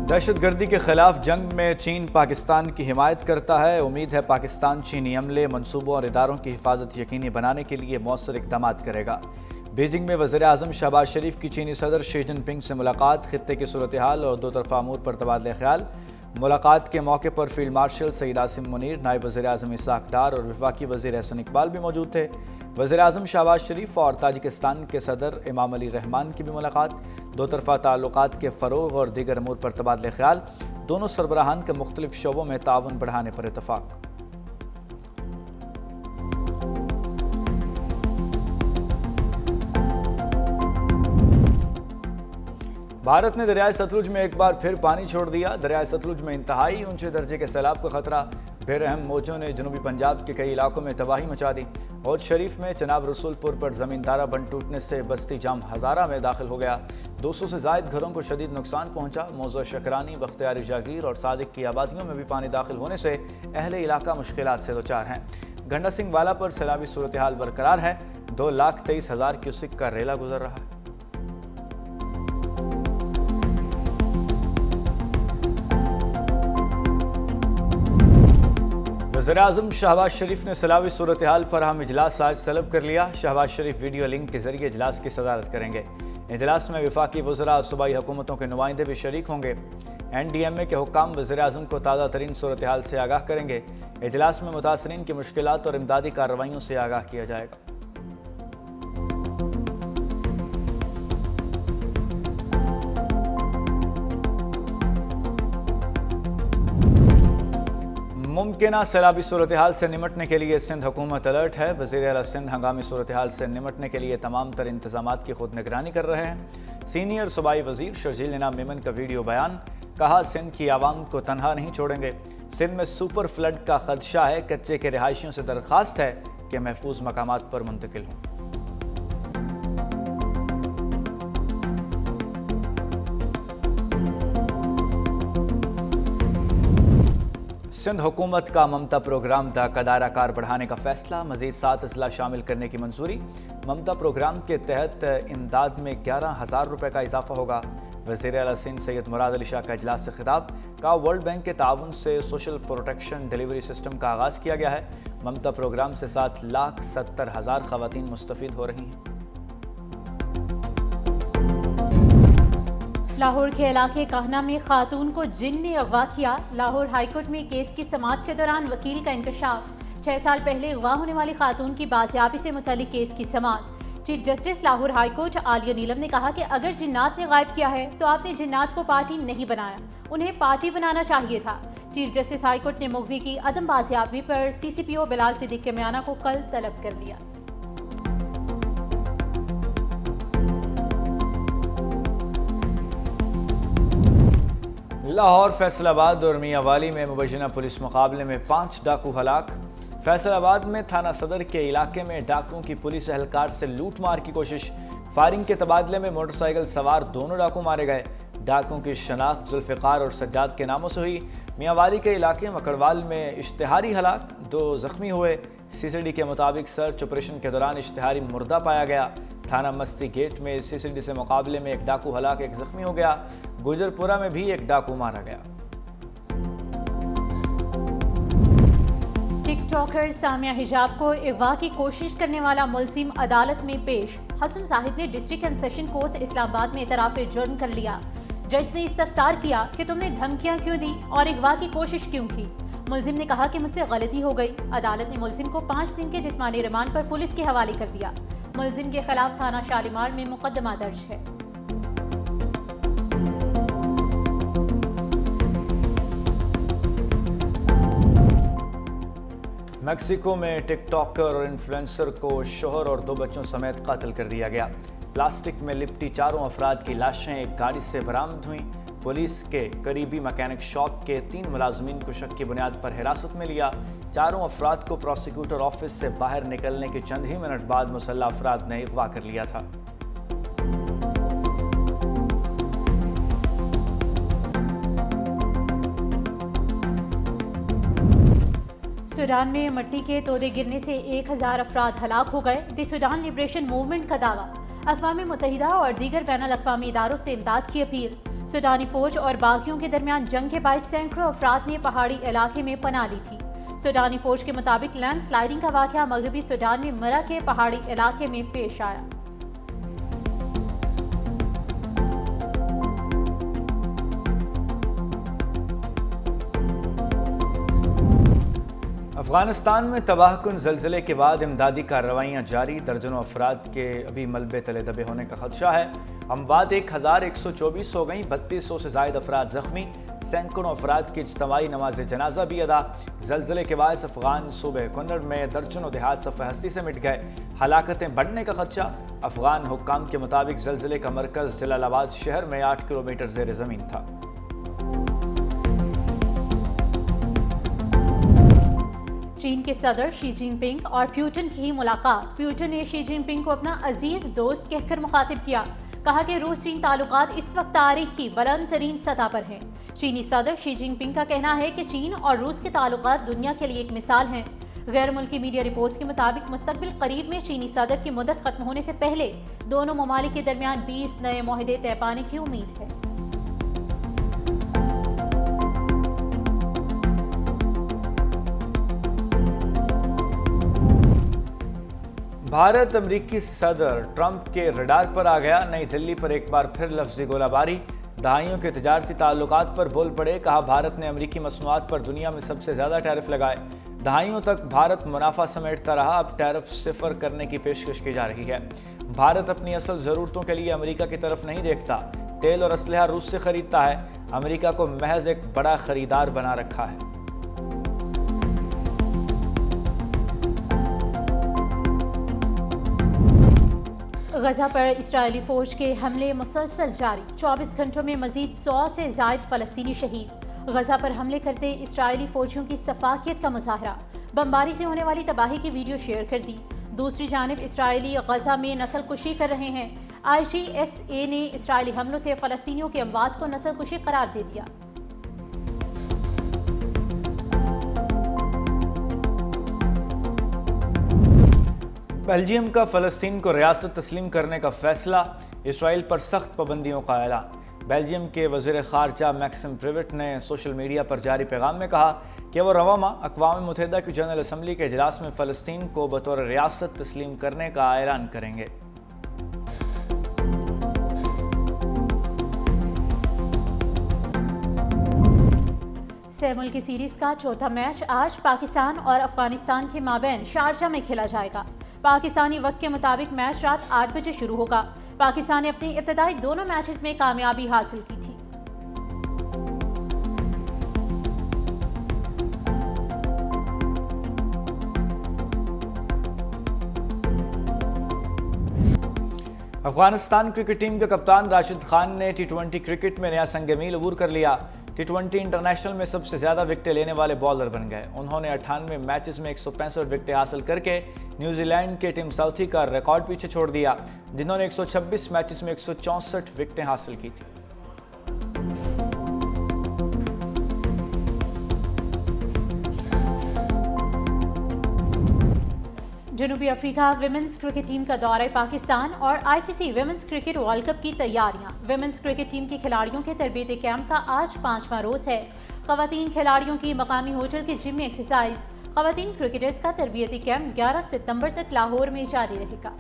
दहशतगर्दी के खिलाफ जंग में चीन पाकिस्तान की हिमायत करता है। उम्मीद है पाकिस्तान चीनी अमले, मनसूबों और इदारों की हिफाजत यकीनी बनाने के लिए मौसर इक़दाम करेगा। बीजिंग में वज़ीर-ए-आज़म शहबाज शरीफ की चीनी सदर शी जिनपिंग से मुलाकात, खित्ते की सूरत हाल और दो तरफ़ा अमूर पर तबादला ख्याल। मुलाकात के मौके पर फील्ड मार्शल सईद आसिम मुनीर, नायब वज़ीर-ए-आज़म इसहाक़ डार और वफाकी वज़ीर एहसन इकबाल भी मौजूद थे। वज़ीर-ए-आज़म शहबाज शरीफ और ताजिकिस्तान के सदर इमाम अली रहमान की भी मुलाकात, दो तरफ़ा ताल्लुकात के फ़रोग़ और दीगर अमूर पर तबादला ख्याल। दोनों सरबराहान के मुख्तलिफ शोबों में ताउन बढ़ाने पर इत्तफ़ाक़। भारत ने दरियाए सतलुज में एक बार फिर पानी छोड़ दिया। दरियाए सतलुज में इंतहाई ऊंचे दर्जे के सैलाब का खतरा। बेरहम मौजों ने जनूबी पंजाब के कई इलाकों में तबाही मचा दी। हौज शरीफ में चनाब रसूलपुर पर ज़मींदारा बंद टूटने से बस्ती जाम हज़ारा में दाखिल हो गया। 200 से ज़ायद घरों को शदीद नुकसान पहुंचा। मौज़ा शकरानी, बख्तियारी जागीर और सादिक की आबादियों में भी पानी दाखिल होने से अहले इलाका मुश्किलात से दोचार हैं। गंडा सिंह वाला पर सैलाबी सूरत हाल बरकरार है। 2,23,000 क्यूसिक का रेला गुजर रहा है। वज़ीर-ए-आज़म शहबाज शरीफ ने सैलाबी सूरत हाल पर अहम इजलास आज तलब कर लिया। शहबाज शरीफ वीडियो लिंक के जरिए इजलास की सदारत करेंगे। इजलास में वफाकी वज़रा और सूबाई हुकूमतों के नुमाइंदे भी शरीक होंगे। NDMA के हुक्काम वज़ीर-ए-आज़म को ताज़ा तरीन सूरत हाल से आगाह करेंगे। इजलास में मुतासरीन की मुश्किलात और इमदादी कार्रवाइयों से आगाह किया जाएगा। मुमकिना सैलाबी सूरत हाल से निमटने के लिए सिंध हुकूमत अलर्ट है। वज़ीर आला सिंध हंगामी सूरत हाल से निमटने के लिए तमाम तर इंतजामात की खुद निगरानी कर रहे हैं। सीनियर सूबाई वज़ीर शर्जील इनाम मेमन का वीडियो बयान, कहा सिंध की आवाम को तनहा नहीं छोड़ेंगे। सिंध में सुपर फ्लड का खदशा है। कच्चे के रिहायशियों से दरख्वास्त है कि महफूज मकामात पर मुंतकिल हों। सिंध हुकूमत का ममता प्रोग्राम तक दायरा कार बढ़ाने का फैसला, मजीद 7 अजला शामिल करने की मंजूरी। ममता प्रोग्राम के तहत इमदाद में 11,000 रुपये का इजाफा होगा। वज़ीर आला सिंध सैयद मुराद अली शाह का इजलास से खिताब, कहा वर्ल्ड बैंक के ताउन से सोशल प्रोटेक्शन डिलीवरी सिस्टम का आगाज़ किया गया है। ममता प्रोग्राम से 7,70,000 ख़वातीन मुस्तफ़ीद हो रही हैं। लाहौर के इलाके काहना में खातून को जिन ने अगवा किया। लाहौर हाईकोर्ट में केस की समाअत के दौरान वकील का इंकशाफ। 6 साल पहले अगवा होने वाली खातून की बाजियाबी से मुतल्लिक केस की समाअत। Chief justice Lahore high court Aalia Neelum ने कहा कि अगर जिन्नात ने गायब किया है तो आपने जिन्नात को पार्टी नहीं बनाया, उन्हें पार्टी बनाना चाहिए था। चीफ जस्टिस हाईकोर्ट ने मुगवी की अदम बाजियाबी पर CCPO बिलाल सिद्दीक के म्याना को कल तलब कर लिया। लाहौर, फैसलाबाद और मियांवाली में मुबैना पुलिस मुकाबले में 5 डाकू हलाक। फैसलाबाद में थाना सदर के इलाके में डाकुओं की पुलिस एहलकार से लूट मार की कोशिश। फायरिंग के तबादले में मोटरसाइकिल सवार दोनों डाकू मारे गए। डाकुओं की शनाख्त जुल्फ़िकार और सज्जाद के नामों से हुई। मियांवाली के इलाके मकड़वाल में इश्तिहारी हलाक, 2 जख्मी हुए। CCD के मुताबिक सर्च ऑपरेशन के दौरान इश्तिहारी मुर्दा पाया गया। थाना मस्ती गेट में CCD से मुकाबले में 1 डाकू हलाक, 1 जख्मी हो गया। गुजरपुरा में भी 1 डाकू मारा गया। टिकटॉकर सामिया हिजाब को अगवा की कोशिश करने वाला मुलजिम अदालत में पेश। हसन साहिद ने district and session court Islamabad में इतराफ़ जुर्म कर लिया। जज ने इस्तफसार किया कि तुमने धमकियां क्यों दी और अगवा की कोशिश क्यों की। मुलजिम ने कहा कि मुझसे गलती हो गई। अदालत ने मुलजिम को 5 दिन के जिस्मानी रिमांड पर पुलिस के हवाले कर दिया। मुलजिम के खिलाफ थाना शालीमार में मुकदमा दर्ज है। मेक्सिको में टिकटॉकर और इन्फ्लुएंसर को शोहर और 2 बच्चों समेत कत्ल कर दिया गया। प्लास्टिक में लिपटी 4 अफराद की लाशें एक गाड़ी से बरामद हुई। पुलिस के करीबी मैकेनिक शॉप के 3 मुलाजमीन को शक की बुनियाद पर हिरासत में लिया। 4 अफराद को प्रोसिक्यूटर ऑफिस से बाहर निकलने के चंद ही मिनट बाद मुसल्लह अफराद ने अगवा कर लिया था। सूडान में मिट्टी के तोड़े गिरने से 1000 अफराद हलाक हो गए। द सूडान लिबरेशन मूवमेंट का दावा। अक़वाम मुत्तहिदा और दीगर बैनुल अक़वामी इदारों से इमदाद की अपील। सूडानी फौज और बागियों के दरमियान जंग के बायस सैकड़ों अफराद ने पहाड़ी इलाके में पनाह ली थी। सूडानी फौज के मुताबिक लैंड स्लाइडिंग का वाक़या मगरबी सूडान में मरा के पहाड़ी इलाके में पेश आया। अफगानिस्तान में तबाहकुन ज़लज़ले के बाद इमदादी कार्रवाइयाँ जारी, दर्जनों अफराद के अभी मलबे तले दबे होने का खदशा है। अमवात 1124 हो गई, 3200 से ज़ायद अफराद ज़ख्मी, सैकड़ों अफराद की इज्तमाई नमाज जनाजा भी अदा। ज़लज़ले के बायस अफगान सूबे कुन्नड़ में दर्जनों देहात सफ़े हस्ती से मिट गए, हलाकतें बढ़ने का खदशा। अफगान हुक्काम के मुताबिक ज़लज़ले का मरकज़ जलालाबाद शहर में 8 किलोमीटर ज़ेर ज़मीन था। चीन के सदर शी जिनपिंग और प्यूटन की मुलाकात। प्यूटन ने शी जिनपिंग को अपना अजीज दोस्त कहकर मुखातिब किया। कहा कि रूस चीन ताल्लुकात इस वक्त तारीख की बुलंद तरीन सतह पर हैं। चीनी सदर शी जिनपिंग का कहना है कि चीन और रूस के ताल्लुकात दुनिया के लिए एक मिसाल हैं। गैर मुल्की मीडिया रिपोर्ट्स के मुताबिक मुस्तकबिल करीब में चीनी सदर की मुद्दत खत्म होने से पहले दोनों ममालिक के दरमियान 20 नए मुआहदे तय पाने की उम्मीद है। भारत अमरीकी सदर ट्रंप के रडार पर आ गया। नई दिल्ली पर एक बार फिर लफ्जी गोलाबारी, दहाइयों के तिजारती ताल्लुकात पर बोल पड़े। कहा भारत ने अमरीकी मसनूआत पर दुनिया में सबसे ज़्यादा टैरिफ लगाए। दहाइयों तक भारत मुनाफा समेटता रहा, अब टैरिफ सिफर करने की पेशकश की जा रही है। भारत अपनी असल ज़रूरतों के लिए अमरीका की तरफ नहीं देखता, तेल और असलहा रूस से खरीदता है। अमरीका को महज एक बड़ा खरीदार बना रखा है। गजा पर इस्राएली फौज के हमले मुसलसल जारी, 24 घंटों में मजीद 100 से ज़ायद फ़लस्तीनी शहीद। गजा पर हमले करते इस्राएली फौजियों की सफाकियत का मुजाहरा, बमबारी से होने वाली तबाही की वीडियो शेयर कर दी। दूसरी जानिब इस्राएली गजा में नस्ल कुशी कर रहे हैं। IGSA ने इस्राएली हमलों से फ़लस्तीनियों के अमवात को नस्ल कुशी करार दे दिया। बेल्जियम का फ़लस्तीन को रियासत तस्लीम करने का फैसला, इसराइल पर सख्त पाबंदियों का ऐलान। बेल्जियम के वज़ीर ख़ारजा मैक्सिम प्रिवेट ने सोशल मीडिया पर जारी पैगाम में कहा कि वो रवामा अक़वाम मुत्तहिदा की जनरल असम्बली के इजलास में फ़लस्तीन को बतौर रियासत तस्लीम करने का ऐलान करेंगे। छह मुल्की सीरीज़ का चौथा मैच आज पाकिस्तान और अफगानिस्तान के माबैन शारजा में खेला जाएगा। पाकिस्तानी वक्त के मुताबिक मैच रात 8 बजे शुरू होगा। पाकिस्तान ने अपनी इब्तदाई दोनों मैचेस में कामयाबी हासिल की थी। अफगानिस्तान क्रिकेट टीम के कप्तान राशिद खान ने T20 क्रिकेट में नया संग-ए-मील अबूर कर लिया। T20 इंटरनेशनल में सबसे ज़्यादा विकेटें लेने वाले बॉलर बन गए। उन्होंने 98 मैचेस में 165 विकेटें हासिल करके न्यूजीलैंड के टिम साउथी का रिकॉर्ड पीछे छोड़ दिया, जिन्होंने 126 मैचेस में 164 विकेटें हासिल की थी। जनूबी अफ्रीका विमेंस क्रिकेट टीम का दौरा पाकिस्तान और ICC women's cricket world cup की तैयारियां। विमेंस क्रिकेट टीम के खिलाड़ियों के तरबियती कैंप का आज 5वां रोज़ है। ख़वातीन खिलाड़ियों की मकामी होटल के जिम में एक्सरसाइज। ख़वातीन क्रिकेटर्स का तरबियती कैंप 11 सितंबर तक लाहौर में जारी रहेगा।